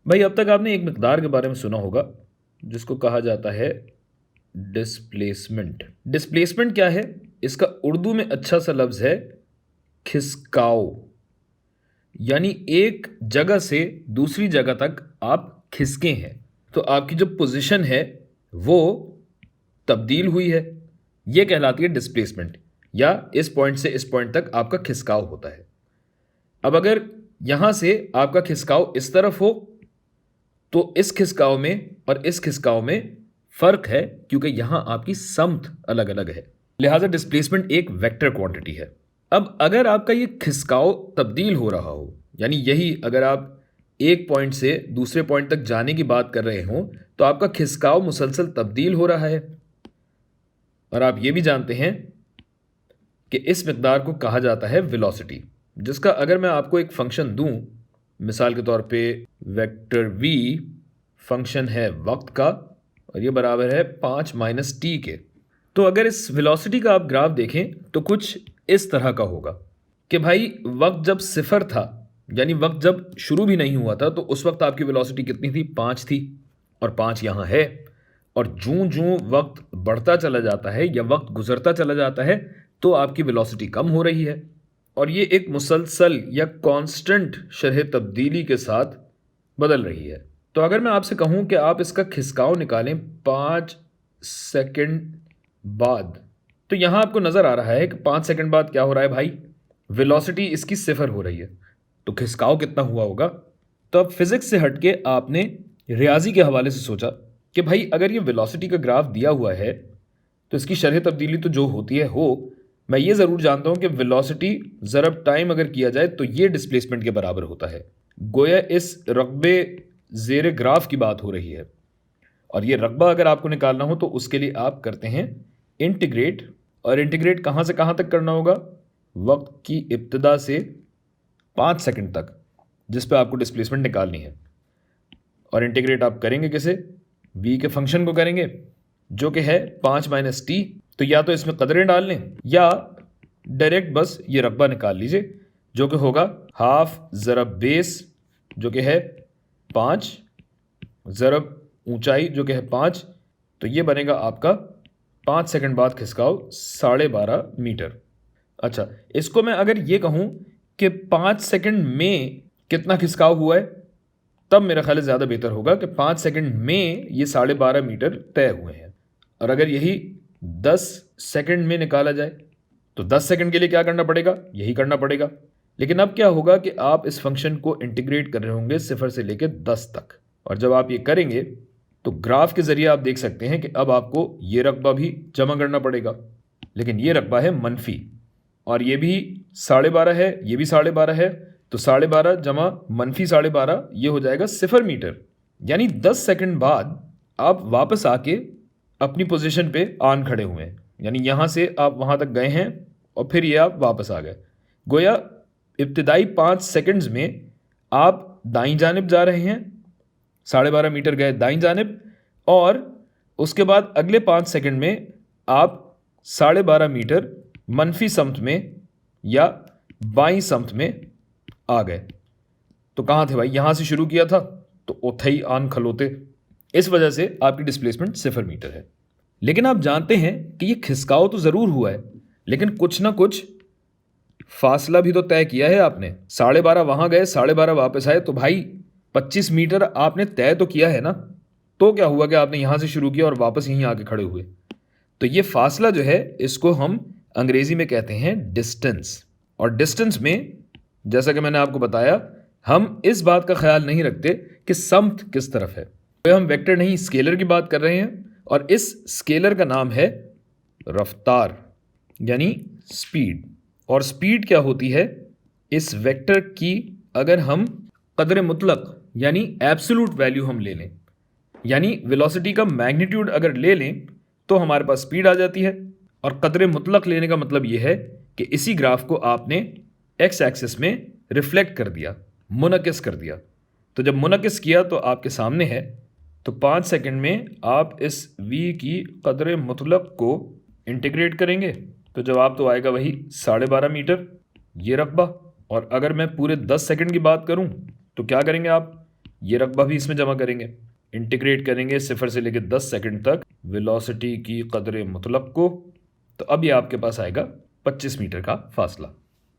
भाई अब तक आपने एक मिकदार के बारे में सुना होगा जिसको कहा जाता है डिस्प्लेसमेंट। डिस्प्लेसमेंट क्या है? इसका उर्दू में अच्छा सा लफ्ज़ है खिसकाव। यानी एक जगह से दूसरी जगह तक आप खिसके हैं, तो आपकी जो पोजीशन है वो तब्दील हुई है। ये कहलाती है डिस्प्लेसमेंट, या इस पॉइंट से इस पॉइंट तक आपका खिसकाव होता है। अब अगर यहां से आपका खिसकाव इस तरफ हो तो इस खिसकाव में और इस खिसकाव में फर्क है, क्योंकि यहां आपकी समत अलग अलग है। लिहाजा डिस्प्लेसमेंट एक वेक्टर क्वांटिटी है। अब अगर आपका ये खिसकाव तब्दील हो रहा हो, यानी यही अगर आप एक पॉइंट से दूसरे पॉइंट तक जाने की बात कर रहे हो तो आपका खिसकाव मुसलसल तब्दील हो रहा है। और आप ये भी जानते हैं कि इस मिकदार को कहा जाता है वेलोसिटी, जिसका अगर मैं आपको एक फंक्शन दूं, मिसाल के तौर पे वेक्टर v फंक्शन है वक्त का और ये बराबर है 5 माइनस टी के, तो अगर इस वेलोसिटी का आप ग्राफ देखें तो कुछ इस तरह का होगा कि भाई वक्त जब सिफर था, यानी वक्त जब शुरू भी नहीं हुआ था, तो उस वक्त आपकी वेलोसिटी कितनी थी? 5 थी, और 5 यहाँ है। और जूं जूं वक्त बढ़ता चला जाता है या वक्त गुजरता चला जाता है तो आपकी वेलोसिटी कम हो रही है, और ये एक मुसलसल या कांस्टेंट शरह तब्दीली के साथ बदल रही है। तो अगर मैं आपसे कहूं कि आप इसका खिसकाव निकालें 5 सेकंड बाद, तो यहां आपको नजर आ रहा है कि 5 सेकंड बाद क्या हो रहा है भाई? वेलोसिटी इसकी सिफर हो रही है, तो खिसकाव कितना हुआ होगा? तो अब फिजिक्स से हटके आपने रियाजी के हवाले से सोचा कि भाई अगर ये वेलोसिटी का ग्राफ दिया हुआ है तो इसकी शरह तब्दीली तो जो होती है हो। मैं ये ज़रूर जानता हूं कि वेलोसिटी ज़रब टाइम अगर किया जाए तो ये डिस्प्लेसमेंट के बराबर होता है। गोया इस रकबे ज़ेर ग्राफ की बात हो रही है, और ये रकबा अगर आपको निकालना हो तो उसके लिए आप करते हैं इंटीग्रेट। और इंटीग्रेट कहाँ से कहाँ तक करना होगा? वक्त की इब्तिदा से 5 सेकंड तक, जिस पे आपको डिस्प्लेसमेंट निकालनी है। और इंटीग्रेट आप करेंगे किसे? v के फंक्शन को करेंगे, जो कि है 5 माइनस टी। तो या तो इसमें कदरें डाल लें या डायरेक्ट बस ये रकबा निकाल लीजिए, जो कि होगा हाफ ज़रब बेस जो कि है 5 ज़रब ऊंचाई जो कि है 5, तो ये बनेगा आपका 5 सेकंड बाद खिसकाव 12.5 मीटर। अच्छा, इसको मैं अगर ये कहूं कि 5 सेकंड में कितना खिसकाव हुआ है, तब मेरा ख्याल ज़्यादा बेहतर होगा कि 5 सेकंड में ये 12.5 मीटर तय हुए हैं। और अगर यही 10 सेकंड में निकाला जाए तो 10 सेकंड के लिए क्या करना पड़ेगा? यही करना पड़ेगा। लेकिन अब क्या होगा कि आप इस फंक्शन को इंटीग्रेट कर रहे होंगे 0 से लेकर 10 तक, और जब आप ये करेंगे तो ग्राफ के ज़रिए आप देख सकते हैं कि अब आपको ये रकबा भी जमा करना पड़ेगा, लेकिन ये रकबा है मनफी, और ये भी 12.5 है, ये भी 12.5 है, तो 12.5 जमा मनफी 12.5 ये हो जाएगा 0 मीटर। यानी 10 सेकंड बाद आप वापस आके अपनी पोजीशन पे आन खड़े हुए हैं, यानी यहाँ से आप वहाँ तक गए हैं और फिर ये आप वापस आ गए। गोया इब्तिदाई 5 सेकंड्स में आप दाईं जानिब जा रहे हैं, 12.5 मीटर गए दाईं जानिब, और उसके बाद अगले 5 सेकंड में आप 12.5 मीटर मनफी समत में या बाईं समत में आ गए। तो कहाँ थे भाई? यहाँ से शुरू किया था तो ओथई आन खलोते। इस वजह से आपकी डिस्प्लेसमेंट 0 मीटर है। लेकिन आप जानते हैं कि ये खिसकाव तो ज़रूर हुआ है, लेकिन कुछ ना कुछ फासला भी तो तय किया है आपने। 12.5 वहाँ गए, 12.5 वापस आए, तो भाई 25 मीटर आपने तय तो किया है ना। तो क्या हुआ कि आपने यहाँ से शुरू किया और वापस यहीं आके खड़े हुए? तो ये फासला जो है इसको हम अंग्रेजी में कहते हैं डिस्टेंस। और डिस्टेंस में जैसा कि मैंने आपको बताया, हम इस बात का ख्याल नहीं रखते कि समत किस तरफ है। तो हम वेक्टर नहीं स्केलर की बात कर रहे हैं, और इस स्केलर का नाम है रफ्तार, यानी स्पीड। और स्पीड क्या होती है? इस वेक्टर की अगर हम कदर मुतलक यानी एब्सोल्यूट वैल्यू हम ले लें, यानी वेलोसिटी का मैग्नीट्यूड अगर ले लें, तो हमारे पास स्पीड आ जाती है। और कदर मुतलक लेने का मतलब यह है कि इसी ग्राफ को आपने एक्स एक्सिस में रिफ्लेक्ट कर दिया, मुनकिस कर दिया। तो जब मुनकिस किया तो आपके सामने है, तो 5 सेकंड में आप इस v की कदर मुतलक को इंटीग्रेट करेंगे तो जवाब तो आएगा वही 12.5 मीटर, ये रकबा। और अगर मैं पूरे 10 सेकंड की बात करूं तो क्या करेंगे आप? ये रकबा भी इसमें जमा करेंगे। इंटीग्रेट करेंगे 0 से लेकर 10 सेकंड तक वेलोसिटी की कदर मुतलक को, तो अब ये आपके पास आएगा 25 मीटर का फासला।